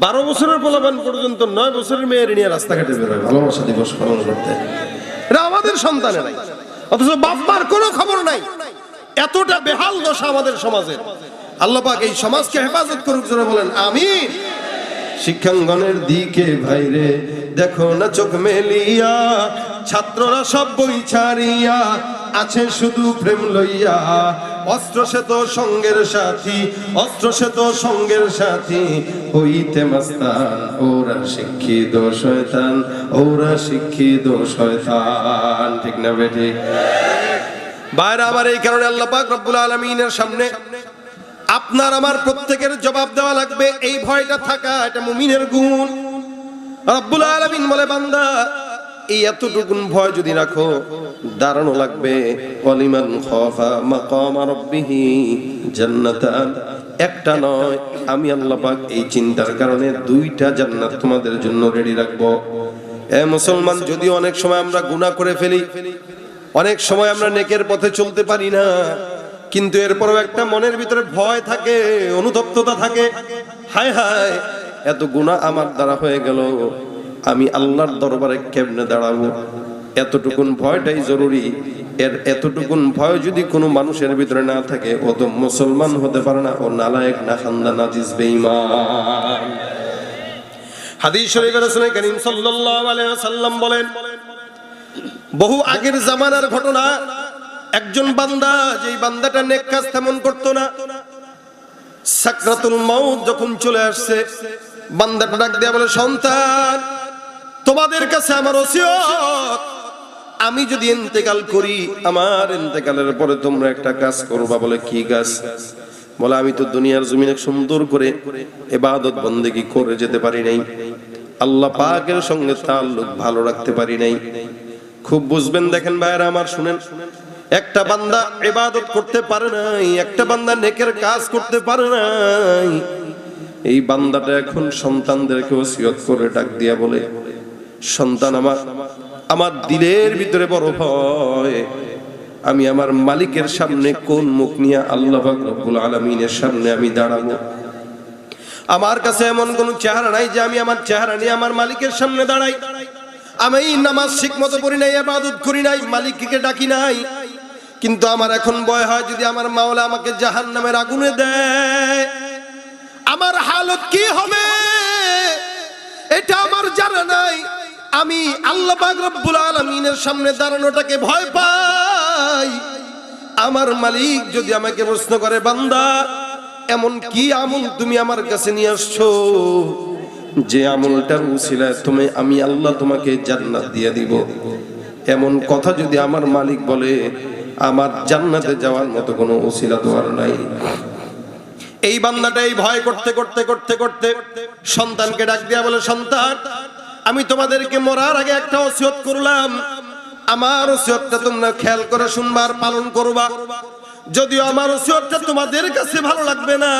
12 বছরের পোলাপান পর্যন্ত 9 বছরের মেয়ের নিয়ে রাস্তাঘাটে বেরোয় ভালোবাসা দিবস পালন করতে। এটা আমাদের সন্তানেরাই, অথচ বাপ মার কোনো খবর নাই। এতটা বেহাল দশা আমাদের সমাজের। আল্লাহ পাক এই সমাজকে হেফাজত করুক, যারা বলেন আমিন। শিক্ষাঙ্গনের দিকে ভাইরে দেখো না চোখ মেলিয়া, ছাত্ররা সব বই ছাড়িয়া আছে শুধু প্রেম লইয়া। অস্ত্র সে তো সঙ্গের সাথী, অস্ত্র সে তো সঙ্গের সাথী, হইতে মাস্তান ওরা শিক্ষিত শয়তান, ওরা শিক্ষিত শয়তান। ঠিক না বেটি? বাইরে আমার এই কারণে আল্লাহ পাক রব্বুল আলামিনের সামনে আপনার আমার প্রত্যেকের জবাব দেওয়া লাগবে। এই ভয়টা থাকা এটা মুমিনের গুণ। রব্বুল আলামিন বলে বান্দা এই এতটুকুন ভয় যদি রাখো, দাঁড়ানো লাগবে। ওয়ালিমান খাফা মাকাম রাব্বিহি জান্নাতান, একটা নয়, আমি আল্লাহ পাক এই চিন্তার কারণে 2টা জান্নাত তোমাদের জন্য রেডি রাখবো। এ মুসলমান, যদি অনেক সময় আমরা গুনাহ করে ফেলি, অনেক সময় আমরা নেকের পথে চলতে পারি না, কিন্তু এরপরও একটা মনের ভিতরে ভয় থাকে, অনুতপ্ততা থাকে। হায় হায়, এত গুনাহ আমার দ্বারা হয়ে গেল, আমি আল্লাহর দরবারে কেমনে দাঁড়াবো? এতটুকুন ভয়টাই জরুরি। এতটুকুন ভয় যদি কোনো মানুষের ভিতরে না থাকে, ও তো মুসলমান হতে পারে না, ও নালায়েক, না খান্দা, নাজিস, বেঈমান। হাদিস শরীফে রাসূল করিম সাল্লাল্লাহু আলাইহি ওয়াসাল্লাম বলেন, বহু আগের জামানার ঘটনা, একজন বান্দা, যেই বান্দাটা নেক কাজ তেমন করতো না, সাকরাতুল মাউত যখন চলে আসছে, বান্দাটা ডাক দিয়ে বলে, সন্তান, তোমাদের কাছে আমার ওসিয়ত, আমি যদি ইন্তেকাল করি, আমার ইন্তেকালের পরে তোমরা একটা কাজ করবা। বলে কি কাজ? বলে আমি তো দুনিয়ার জমিনে সুন্দর করে ইবাদত বন্দেগী করে যেতে পারি নাই, আল্লাহ পাকের সঙ্গে তাআল্লুক ভালো রাখতে পারি নাই। খুব বুঝবেন, দেখেন ভাইরা আমার, শুনেন, একটা বান্দা ইবাদত করতে পারে নাই, একটা বান্দা নেকের কাজ করতে পারে নাই, এই বান্দাটা এখন সন্তানদেরকে ওসিয়ত করে ডাক দিয়া বলে, সন্তান আমার দিলের ভিতরে বড় ভয়, আমি আমার মালিকের সামনে কোন মুখ নিয়ে আল্লাহ পাক রব্বুল আলামিনের সামনে আমি দাঁড়াবো? আমার কাছে এমন কোন চেহারা নাই যে আমি আমার চেহারা নিয়ে আমার মালিকের সামনে দাঁড়াই। আমি নামাজ ঠিকমতো পড়ি নাই, ইবাদত করি নাই, মালিককে ডাকি নাই, কিন্তু আমার এখন ভয় হয় যদি আমার মাওলা আমাকে জাহান্নামের আগুনে দেয়, আমার হালত কি হবে এটা আমার জানা নাই। আমি আল্লাহ পাক রব্বুল আলামিনের সামনে দাঁড়ানোটাকে ভয় পাই। আমার মালিক যদি আমাকে প্রশ্ন করে, বান্দা এমন কি আমল তুমি আমার কাছে নিয়ে আসছো যে আমলটার উসিলায় আমি আল্লাহ তোমাকে জান্নাত দিয়ে দিব, এমন কথা যদি আমার মালিক বলে, আমার জান্নাতে যাওয়ার মতো কোনো ওসিলা তো আর নাই। এই বান্দাটা এই ভয় করতে করতে করতে করতে সন্তানকে ডাক দিয়া বলে, সন্তান, আমি তোমাদেরকে মরার আগে একটা ওসিয়ত করলাম, আমার ওসিয়তটা তোমরা খেয়াল করে শুনবা আর পালন করবা। যদিও আমার ওসিয়তটা তোমাদের কাছে ভালো লাগবে না,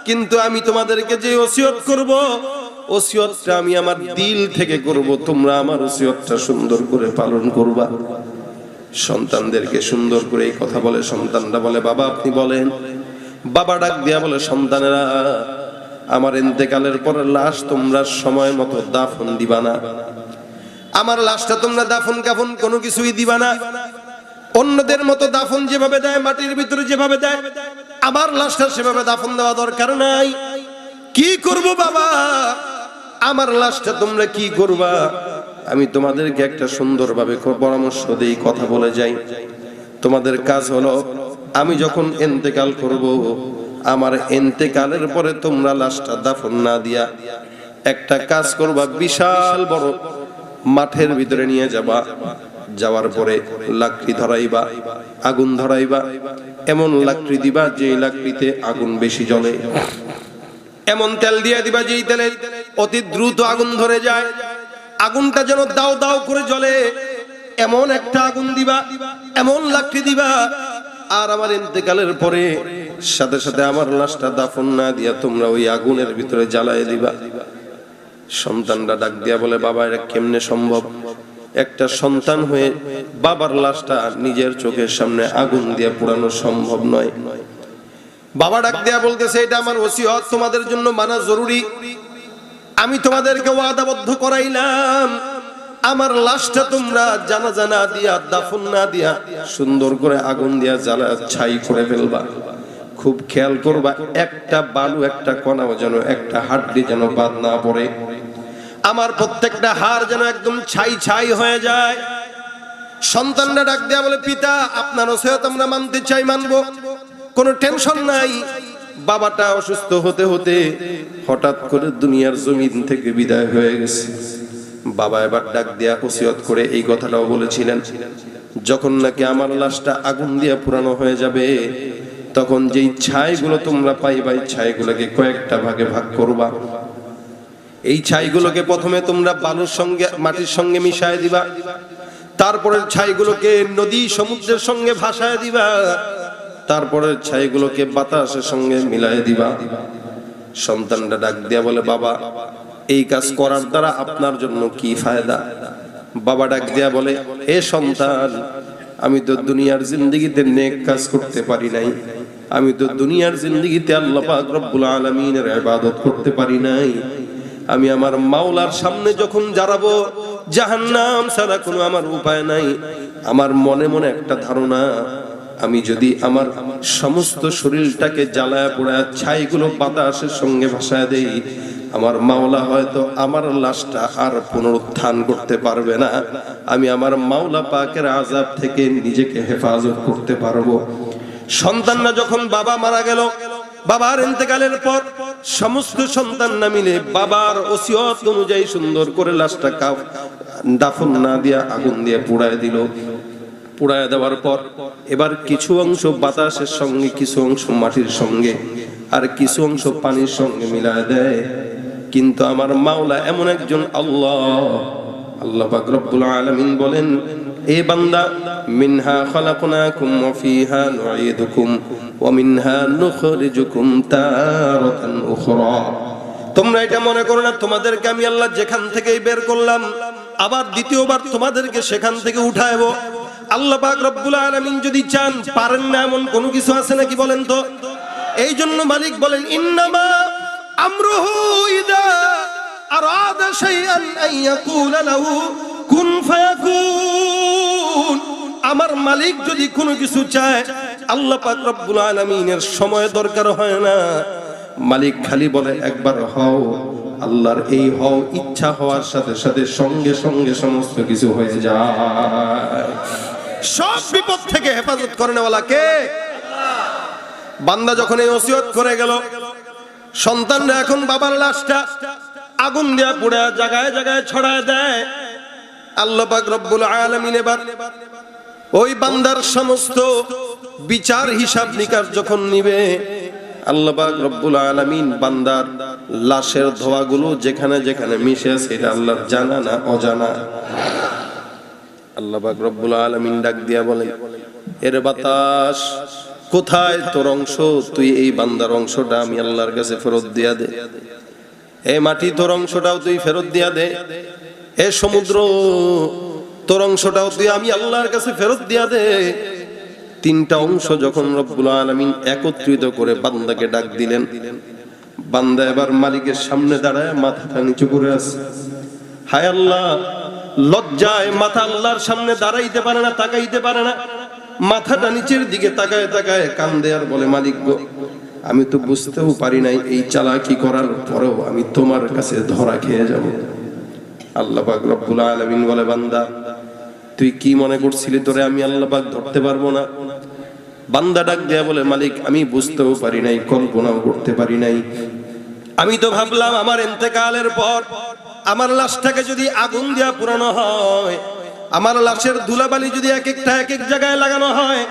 কিন্তু আমি তোমাদেরকে যে ওসিয়ত করব, ওসিয়তটা আমি আমার দিল থেকে করব, তোমরা আমার ওসিয়তটা সুন্দর করে পালন করবা। সন্তানদেরকে সুন্দর করে এই কথা বলে। সন্তানরা বলে, বাবা আপনি বলেন। বাবা ডাক দিয়া বলে, সন্তানেরা, আমার ইন্তেকালের পরে লাশ তোমরা সময় মতো দাফন দিবা না। আমার লাশটা তোমরা দাফন কাফন কোনো কিছুই দিবা না। অন্যদের মতো দাফন যেভাবে দেয়, মাটির ভিতরে যেভাবে দেয়, আমার লাশটা সেভাবে দাফন দেওয়া দরকার নাই। কি করব বাবা? আমার লাশটা তোমরা কি করবা? আমি তোমাদেরকে একটা সুন্দরভাবে পরামর্শ দেই, কথা বলে যাই। তোমাদের কাজ হলো, আমি যখন ইন্তেকাল করব, আমার ইন্তেকালের পরে তোমরা লাশটা দাফন না দিয়া একটা কাজ করবা, বিশাল বড় মাঠের ভিতরে নিয়ে যাবা। যাওয়ার পরে লাকড়ি ধরাইবা, আগুন ধরাইবা, এমন লাকড়ি দিবা যে লাকড়িতে আগুন বেশি জ্বলে, এমন তেল দিয়ে দিবা যেই তেলে অতি দ্রুত আগুন ধরে যায়, আগুনটা যেন দাও দাও করে জ্বলে, এমন একটা আগুন দিবা, এমন লাকড়ি দিবা। আর আমার ইন্তেকালের পরে সাথে সাথে আমার লাশটা দাফন না দিয়া তোমরা ওই আগুনের ভিতরে জ্বালায় দিবা। সন্তানরা ডাক দিয়া বলে, বাবা এটা কেমনে সম্ভব? একটা সন্তান হয়ে বাবার লাশটা নিজের চোখের সামনে আগুন দিয়ে পোড়ানো সম্ভব নয়। বাবা ডাক দিয়া বলতেছে, এটা আমার ওসিয়ত, তোমাদের জন্য মানা জরুরি। আমি তোমাদেরকে ওয়াদাবদ্ধ করাইলাম, আমার লাশটা তোমরা জানাজা না দিয়া, দাফন না দিয়া, সুন্দর করে আগুন দিয়া জ্বালা ছাই করে ফেলবা। খুব খেয়াল করবা, একটা বালু, একটা কণাও যেন, একটা হাড্ডি যেন বাদ না পড়ে। আমার প্রত্যেকটা হাড় যেন একদম ছাই ছাই হয়ে যায়। সন্তানরা ডাক দেয়া বলে, পিতা আপনার ওসিয়ত আমরা মানতে চাই, মানবো, কোনো টেনশন নাই। বাবাটা অসুস্থ হতে হতে হঠাৎ করে দুনিয়ার জমিন থেকে বিদায় হয়ে গেছে। বাবা এবার ডাক দিয়া ওসিয়ত করে এই কথাটাও বলেছিলেন, যখন নাকি আমার লাশটা আগুন দিয়া পুরানো হয়ে যাবে, তখন যেই ছাইগুলো তোমরা পাইবা, এই ছাইগুলোকে কয়েকটা ভাগে ভাগ করবা। এই ছাইগুলোকে প্রথমে তোমরা বালুর সঙ্গে, মাটির সঙ্গে মিশায় দিবা, তারপরে ছাইগুলোকে নদী সমুদ্রের সঙ্গে ভাসায় দিবা, তারপরে ছাইগুলোকে বাতাসের সঙ্গে মিলায় দিবা। সন্তানটা ডাক দিয়া বলে, বাবা এই কাজ করার দ্বারা আপনার জন্য কি ফায়দা? বাবা ডাক দিয়া বলে, এ সন্তান, আমি তো দুনিয়ার জিন্দেগিতে নেক কাজ করতে পারি নাই, আমি তো দুনিয়ার জিন্দেগিতে আল্লাহ পাক রব্বুল আলামিনের ইবাদত করতে পারি নাই। আমি আমার মাওলার সামনে যখন দাঁড়াবো, জাহান্নাম ছাড়া কোনো আমার উপায় নাই। আমার মনে মনে একটা ধারণা, আমি যদি আমার সমস্ত শরীরটাকে জ্বালায় পোড়ায় ছাইগুলো বাতাসের সঙ্গে ভাসায় দেই, আমার মাওলা হয়তো আমার লাশটা আর পুনরুত্থান করতে পারবে না। আমি আমার মাওলা পাকের আযাব থেকে নিজেকে হেফাজত করতে পারবো। সন্তানরা যখন বাবা মারা গেল, বাবার ইন্তেকালের পর সমস্ত সন্তানরা মিলে বাবার ওসিয়ত অনুযায়ী সুন্দর করে লাশটা দাফন না দিয়া আগুন দিয়ে পুড়ায় দিল। পুড়ায় দেওয়ার পর এবার কিছু অংশ বাতাসের সঙ্গে, কিছু অংশ মাটির সঙ্গে, আর কিছু অংশ পানির সঙ্গে মিলায় দেয়। কিন্তু আমার মাওলা এমন একজন আল্লাহ পাক রব্বুল আলামিন বলেন, এ বান্দা, মিনহা খালাকনাকুম ওয়া ফিহা নুঈদুকুম ওয়া মিনহা নুখরিজুকুম তারাতান উখরা। তোমরা এটা মনে করো না তোমাদেরকে আমি আল্লাহ যেখান থেকেই বের করলাম, আবার দ্বিতীয়বার তোমাদেরকে সেখান থেকে উঠাইবো। আল্লাহ পাক রব্বুল আলামিন যদি চান, পারেন না এমন কোনো কিছু আছে নাকি বলেন তো? এই জন্য মালিক বলেন, ইন্নামা আমরুহু ইযা আরাদা শাইআন আন ইয়াকুলা লাহু কুন ফায়াকুন। আমার মালিক যদি কোনো কিছু চায়, আল্লাহ পাক রব্বুল আলামিনের সময় দরকার হয় না। মালিক খালি বলে একবার হও, আল্লাহর এই হও ইচ্ছা হওয়ার সাথে সাথে সঙ্গে সঙ্গে সমস্ত কিছু হয়ে যায়। সব বিপদ থেকে হেফাজত করেনওয়ালা কে? বান্দা যখন এই ওসিয়ত করে গেল, সন্তানরা এখন বাবার লাশটা আগুন দিয়ে পুড়ে জায়গায় জায়গায় ছড়ায় দেয়। আল্লাহ পাক রব্বুল আলামিন এবার ওই বান্দার সমস্ত বিচার হিসাব নিকাশ যখন নিবে, আল্লাহ পাক রব্বুল আলামিন বান্দার লাশের ধোঁয়াগুলো যেখানে যেখানে মিশে আছে এটা আল্লাহর জানা না অজানা? আল্লাহ পাক রব্বুল আলামিন ডাক দিয়া বলেন, এর বাতাস কোথায় তোর অংশ? তুই এই বান্দার অংশটা আমি আল্লাহর কাছে ফেরত দিয়া দে। এ মাটি তোর অংশটাও তুই ফেরত দিয়া দে। এ সমুদ্র তোর অংশটাও তুই আমি আল্লাহর কাছে ফেরত দিয়া দে। তিনটা অংশ যখন রব্বুল আলামিন একত্রিত করে বান্দাকে ডাক দিলেন, বান্দা এবার মালিকের সামনে দাঁড়ায় মাথাটা নিচু করে আছে। হায় আল্লাহ, লজ্জায় মাথা আল্লাহর সামনে দাঁড়াইতে পারে না, তাকাইতে পারে না, মাথাটা নিচের দিকে তাকায় তাকায় কান্দে আর বলে, মালিক গো, আমি তো বুঝতেও পারি নাই এই চালাকি করার পরেও আমি তোমার কাছে ধরা খেয়ে যাব। আল্লাহ পাক রব্বুল আলামিন বলে, বান্দা তুই কি মনে করছিলি তোরে আমি আল্লাহ পাক ধরতে পারবো না? বান্দা ডাক দেয়া বলে, মালিক আমি বুঝতেও পারি নাই, কল্পনাও করতে পারি নাই। আমি তো ভাবলাম আমার ইন্তেকালের পর আমার লাশটাকে যদি আগুন দিয়া পুরানো হয়, আমার লাশের ধুলাবালি যদি এক একটা এক এক জায়গায় লাগানো হয়,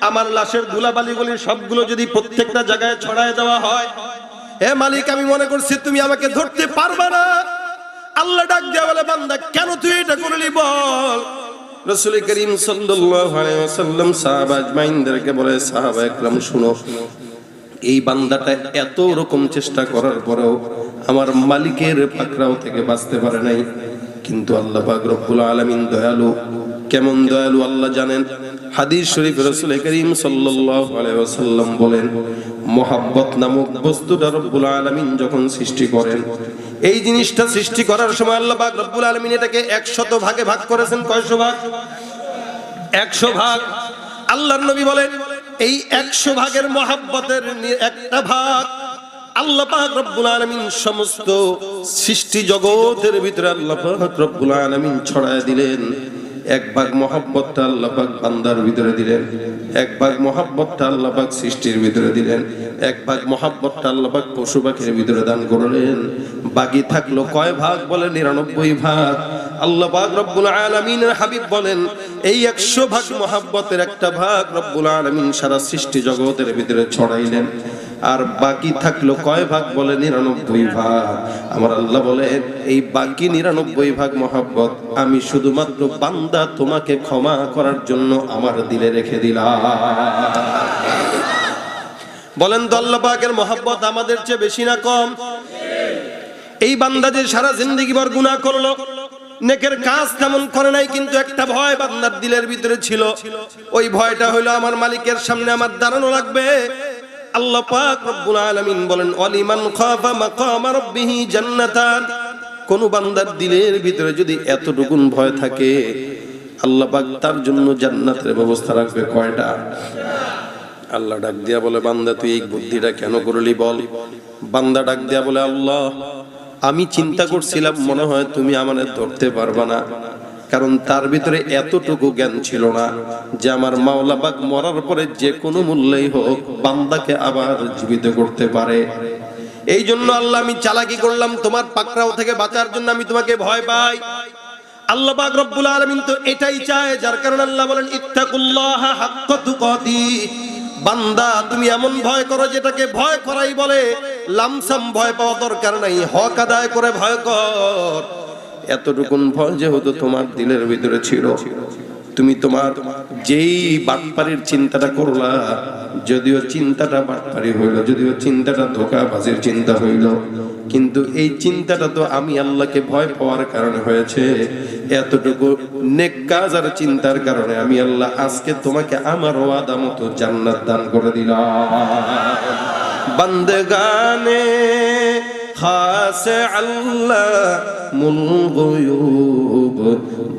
আমার লাশের ধুলাবালিগুলি সবগুলো যদি প্রত্যেকটা জায়গায় ছড়ায় দেওয়া হয়, হে মালিক আমি মনে করছি তুমি আমাকে ধরতে পারবে না। আল্লাহ ডাক দেয়া বলে, বান্দা কেন তুই এটা করলি বল? রাসূল করিম সাল্লাল্লাহু আলাইহি ওয়াসাল্লাম সাহাবা আজমাইনদেরকে বলে, সাহাবা একরাম শুনো, এই বান্দাটা এত রকম চেষ্টা করার পরেও আমার মালিকের পাকড়াও থেকে বাঁচতে পারে নাই। কিন্তু আল্লাহ পাক রব্বুল আলামিন দয়ালু। কেমন দয়ালু আল্লাহ জানেন? হাদিস শরীফে রাসূল করিম সাল্লাল্লাহু আলাইহি ওয়াসাল্লাম বলেন, মহব্বত নামক বস্তুটা রব্বুল আলামিন যখন সৃষ্টি করেন, এই জিনিসটা সৃষ্টি করার সময় আল্লাহ পাক রব্বুল আলামিন এটাকে 100 ভাগে ভাগ করেছেন। কয়শো ভাগ? 100 ভাগ। আল্লাহর নবী বলেন, এই 100 ভাগের মহব্বতের একটা ভাগ আল্লাহ পাক রব্বুল আলামিন সমস্ত সৃষ্টি জগতের ভিতরে আল্লাহ পাক রব্বুল আলামিন ছড়ায় দিলেন। এক ভাগ মহব্বতটা আল্লাহ পাক বান্দার ভিতরে দিলেন, এক ভাগ মহব্বতটা আল্লাহ পাক সৃষ্টির ভিতরে দিলেন, এক ভাগ মহব্বতটা আল্লাহ পাক পশু পাখির ভিতরে দান করলেন। বাকি থাকলো কয় ভাগ? বলে 99 ভাগ। আল্লাহ পাক রব্বুল আলামিনের হাবিব বলেন, এই 100 ভাগ মহব্বতের একটা ভাগ রব্বুল আলামিন সারা সৃষ্টি জগতের ভিতরে ছড়াইলেন। আর বাকি থাকলো কয় ভাগ? বলে 99 ভাগ। আমার আল্লাহ বলে, এই বাকি 99 ভাগ মহব্বত আমি শুধুমাত্র বান্দা তোমাকে ক্ষমা করার জন্য আমার দিলে রেখে দিলাম। বলেন তো আল্লাহ পাকের মহব্বত আমাদের চেয়ে বেশি না কম? এই বান্দা যে সারা জিন্দেগি ভর গুনাহ করলো, নেকের কাজ তেমন করে নাই, কিন্তু একটা ভয় বান্দার দিলের ভিতরে ছিল। ওই ভয়টা হইলো আমার মালিকের সামনে আমার দাঁড়ানো লাগবে। আল্লাহ পাক রব্বুল আলামিন বলেন, ওয়ালিমান খাফা মাকাম রাব্বিহি জান্নাতান। কোন বান্দার দিলের ভিতরে যদি এতটুকুন ভয় থাকে, আল্লাহ পাক তার জন্য জান্নাতের ব্যবস্থা রাখবে। কয়টা? আল্লাহ ডাক দিয়া বলে, বান্দা তুই এই বুদ্ধিটা কেন করলি বল? বান্দা ডাক দিয়া বলে, আল্লাহ আমি চিন্তা করছিলাম মনে হয় তুমি আমাদের ধরতে পারবা না, কারণ তার ভিতরে এতটুকু জ্ঞান ছিল না যে আমার মাওলা পাক মরার পরে যে কোনো মূল্যেই হোক বান্দাকে আবার জীবিত করতে পারে। এই জন্য আল্লাহ আমি চালাকি করলাম তোমার পাকড়াও থেকে বাঁচার জন্য, আমি তোমাকে ভয় পাই। আল্লাহ পাক রব্বুল আলামিন তো এটাই চায়, যার কারণে আল্লাহ বলেন, ইত্তাকুল্লাহা হাক্কা তুকাতি। বান্দা তুমি এমন ভয় করো যেটাকে ভয় করাই বলে, লামসাম ভয় পাওয়া দরকার নাই, হক আদায় করে ভয় কর। এতটুকুন ভয় যেহেতু তোমার দিলের ভিতরে ছিল, তুমি তোমার যেই বাটপারির চিন্তাটা করলা, যদিও চিন্তাটা বাটপারি হইল, যদিও চিন্তাটা ধোঁকাবাজির চিন্তা হইল, কিন্তু এই চিন্তাটা তো আমি আল্লাহকে ভয় পাওয়ার কারণে হয়েছে। এতটুকু নেক কাজ আর চিন্তার কারণে আমি আল্লাহ আজকে তোমাকে আমার ওয়াদা মতো জান্নাত দান করে দিলাম। বান্দেগানে খাস আল্লাহ মুল গুয়ুব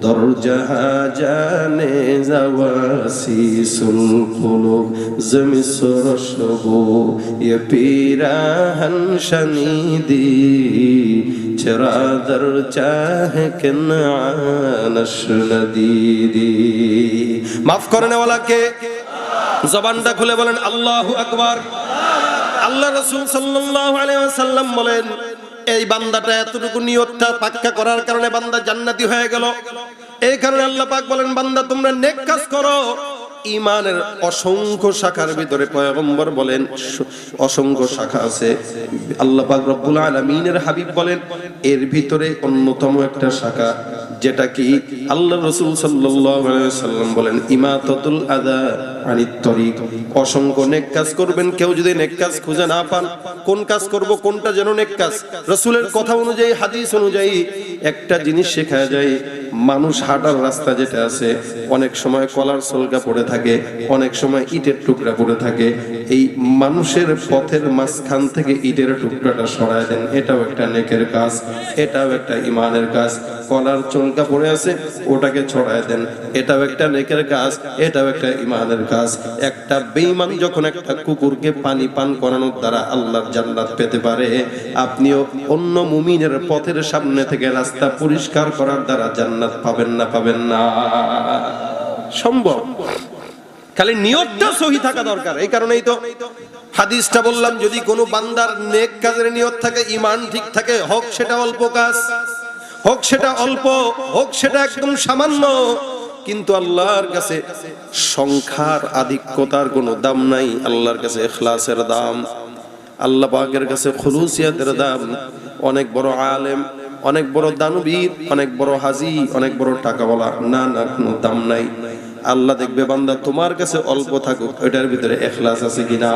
দরজাহা জানে জাওয়াসিসুল কুলুব জমিসর শবু ইয়ে পিরাহন শনিদি চরাদর চাহে কেনানশ নদীদি। মাফ করেন ওয়ালাকে। জবানটা খুলে বলেন আল্লাহু আকবার। আল্লাহ রাসূল সাল্লাল্লাহু আলাইহি ওয়াসাল্লাম বলেন, এই বান্দাটা এতটুকু নিয়তটা পাক্কা করার কারণে বান্দা জান্নাতি হয়ে গেল। এই কারণে আল্লাহ পাক বলেন বান্দা তোমরা নেক কাজ করো। ঈমানের অসংখ্য শাখার ভিতরে পয়গম্বর বলেন অসংখ্য শাখা আছে। আল্লাহ পাক রব্বুল আলামিনের হাবিব বলেন এর ভিতরে অন্যতম একটা শাখা যেটা কি আল্লাহ রাসূল সাল্লাল্লাহু আলাইহি ওয়াসাল্লাম বলেন ইমাতাতুল আযা আনিত তরিক। অসংখ্য নেক কাজ করবেন, কেউ যদি নেক কাজ খুঁজে না পান কোন কাজ করব কোনটা যেন নেক কাজ, রাসূলের কথা অনুযায়ী হাদিস অনুযায়ী একটা জিনিস শেখা যায়। মানুষ হাঁটার রাস্তা যেটা আছে অনেক সময় কলার সলকা পড়ে থাকে, অনেক সময় ইটের টুকরা পড়ে থাকে। এই মানুষের পথের মাঝখান থেকে ইটের টুকরাটা সরায় দেন, এটাও একটা নেকের কাজ, এটাও একটা ঈমানের কাজ। কলার চলকা পড়ে আছে ওটাকে ছড়ায় দেন, এটাও একটা নেকের কাজ, এটাও একটা ঈমানের কাজ। একটা বেঈমান যখন একটা কুকুরকে পানি পান করানোর দ্বারা আল্লাহর জান্নাত পেতে পারে, আপনিও অন্য মুমিনের পথের সামনে থেকে রাস্তা পরিষ্কার করার দ্বারা জান্নাত পাবেন না? পাবেন না, সম্ভব। খালি নিয়তটা সহি থাকা দরকার। এই কারণেই তো হাদিসটা বললাম, যদি কোনো বান্দার নেক কাজের নিয়ত থাকে, ঈমান ঠিক থাকে, হোক সেটা অল্প কাজ, হোক সেটা অল্প, হোক সেটা একদম সামান্য, কিন্তু আল্লাহর কাছে সংখ্যার আধিক্যতার কোনো দাম নাই। আল্লাহর কাছে ইখলাসের দাম, আল্লাহ পাকের কাছে খুলুসিয়াতের দাম। অনেক বড় আলেম, অনেক বড় দানবীর, অনেক বড় হাজি, অনেক বড় টাকাওয়ালা, না না কোনো দাম নাই। আল্লাহ দেখবে বান্দা তোমার কাছে অল্প থাকুক, ওইটার ভিতরে ইখলাস আছে কিনা।